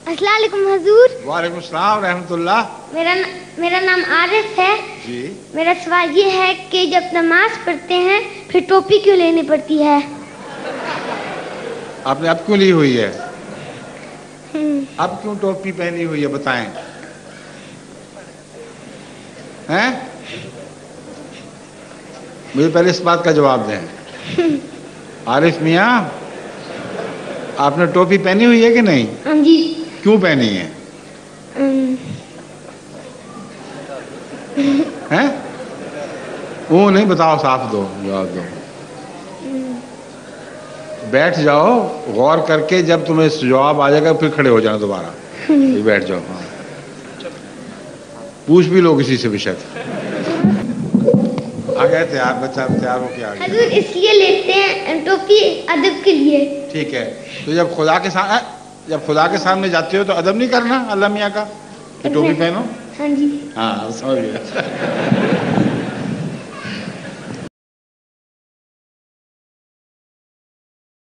السلام علیکم حضور. وعلیکم السلام رحمۃ اللہ. میرا نام عارف ہے. جی. میرا سوال یہ ہے کہ جب نماز پڑھتے ہیں پھر ٹوپی کیوں لینی پڑتی ہے؟ آپ نے اب کیوں لی ہوئی ہے؟ اب کیوں ٹوپی پہنی ہوئی ہے بتائیں؟ ہیں؟ مجھے پہلے اس بات کا جواب دیں. عارف میاں آپ نے ٹوپی پہنی ہوئی ہے کہ نہیں؟ ہاں جی. کیوں پہنی ہے؟ ہیں؟ وہ نہیں بتاؤ، صاف دو جواب دو. بیٹھ جاؤ غور کر کے، جب تمہیں جواب آ جائے گا پھر کھڑے ہو جانا دوبارہ. بیٹھ جاؤ. ہاں پوچھ بھی لو کسی سے بھی شک. آ گئے تیار، بچہ تیار ہو کے آ گیا. حضور اس لیے لیتے ہیں ٹوپی ادب کے لیے. ٹھیک ہے، تو جب خدا کے سامنے جاتے ہو تو ادب نہیں کرنا اللہ میاں کا کہ ٹوپی پہنو؟ ہاں جی. ہاں سمجھ گیا.